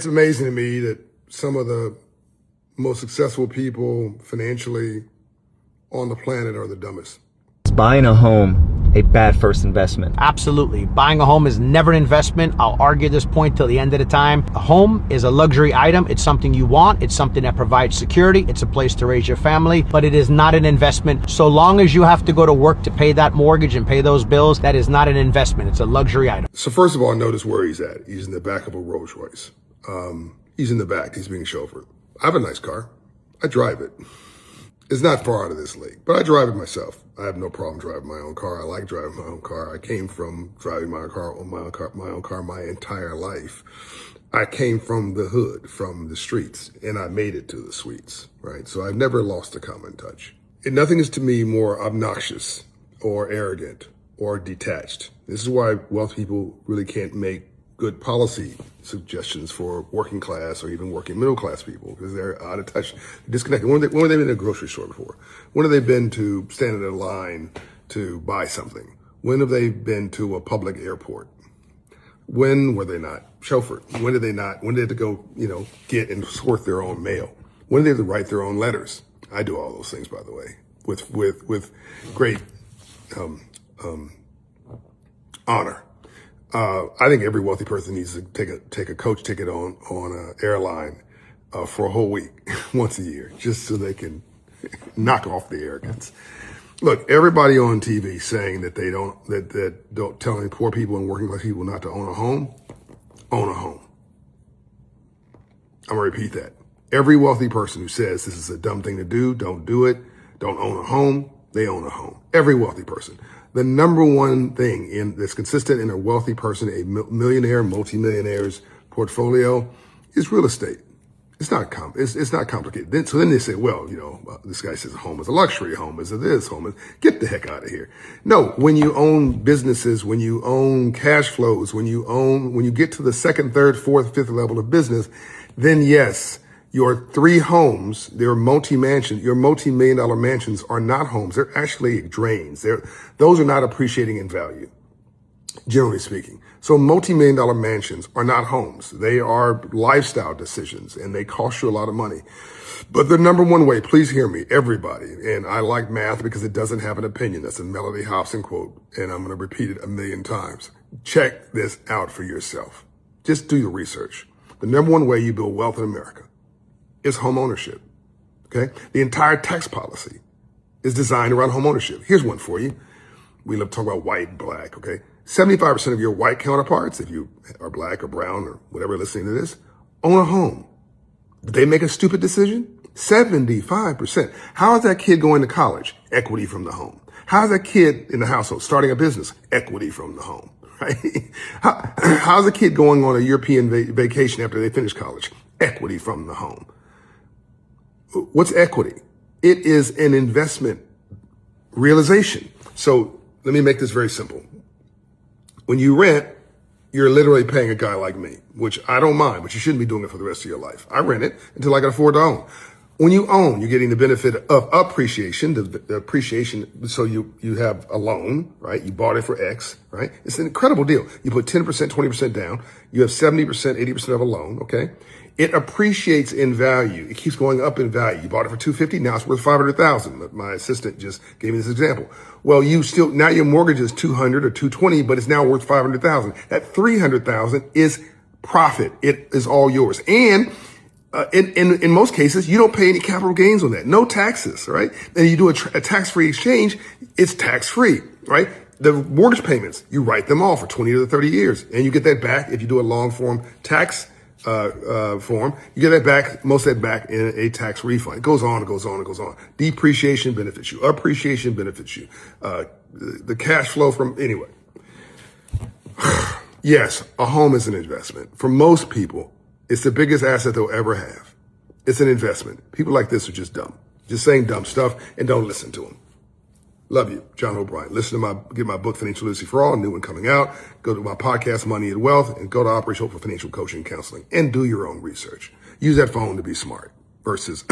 It's amazing to me that some of the most successful people financially on the planet are the dumbest. Is buying a home a bad first investment? Absolutely. Buying a home is never an investment. I'll argue this point till the end of the time. A home is a luxury item. It's something you want. It's something that provides security. It's a place to raise your family, but it is not an investment. So long as you have to go to work to pay that mortgage and pay those bills, that is not an investment. It's a luxury item. So first of all, notice where he's at. He's in the back of a Rolls Royce. He's in the back. He's being chauffeured. I have a nice car. I drive it. It's not far out of this league, but I drive it myself. I have no problem driving my own car. I like driving my own car. I came from driving my own car my entire life. I came from the hood, from the streets, and I made it to the suites, right? So I've never lost a common touch. And nothing is to me more obnoxious or arrogant or detached. This is why wealthy people really can't make good policy suggestions for working class or even working middle class people because they're out of touch, disconnected. When have they been in a grocery store before? When have they been to stand in a line to buy something? When have they been to a public airport? When were they not chauffeured? When did they have to go, get and sort their own mail? When did they have to write their own letters? I do all those things, by the way, with great honor. I think every wealthy person needs to take a coach ticket on an airline for a whole week, once a year, just so they can knock off the arrogance. Look, everybody on TV saying that don't telling poor people and working class people not to own a home. Own a home. I'm gonna repeat that. Every wealthy person who says this is a dumb thing to do, don't do it, don't own a home, they own a home. Every wealthy person. The number one thing that's consistent in a wealthy person, a millionaire, multimillionaire's portfolio, is real estate. It's not complicated. So then they say, well, this guy says a home is a luxury, home is a this, home is, get the heck out of here. No, when you own businesses, when you own cash flows, when you get to the second, third, fourth, fifth level of business, then yes, your three homes, your multi-million-dollar mansions are not homes. They're actually drains. Those are not appreciating in value, generally speaking. So multi-million-dollar mansions are not homes. They are lifestyle decisions, and they cost you a lot of money. But the number one way, please hear me, everybody, and I like math because it doesn't have an opinion. That's a Melody Hobson quote, and I'm going to repeat it 1,000,000 times. Check this out for yourself. Just do your research. The number one way you build wealth in America is home ownership, okay? The entire tax policy is designed around home ownership. Here's one for you. We love to talk about white and black, okay? 75% of your white counterparts, if you are black or brown or whatever listening to this, own a home. Did they make a stupid decision? 75%. How is that kid going to college? Equity from the home. How is that kid in the household starting a business? Equity from the home, right? How's a kid going on a European vacation after they finish college? Equity from the home. What's equity? It is an investment realization. So let me make this very simple. When you rent, you're literally paying a guy like me, which I don't mind, but you shouldn't be doing it for the rest of your life. I rent it until I can afford to own. When you own, you're getting the benefit of appreciation, the appreciation. So you have a loan, right? You bought it for X, right? It's an incredible deal. You put 10%, 20% down. You have 70%, 80% of a loan, okay? It appreciates in value. It keeps going up in value. You bought it for $250. Now it's worth $500,000. My assistant just gave me this example. Well, now your mortgage is $200 or $220, but it's now worth $500,000. That $300,000 is profit. It is all yours. And in most cases, you don't pay any capital gains on that. No taxes, right? And you do a tax-free exchange, it's tax-free, right? The mortgage payments, you write them off for 20 to 30 years, and you get that back if you do a long-form tax form. You get that back, most of that back in a tax refund. It goes on, it goes on, it goes on. Depreciation benefits you. Appreciation benefits you. The cash flow anyway. Yes, a home is an investment. For most people, it's the biggest asset they'll ever have. It's an investment. People like this are just dumb. Just saying dumb stuff, and don't listen to them. Love you, John O'Brien. Get my book, Financial Literacy for All, new one coming out. Go to my podcast, Money and Wealth, and go to Operation Hope for financial coaching and counseling, and do your own research. Use that phone to be smart versus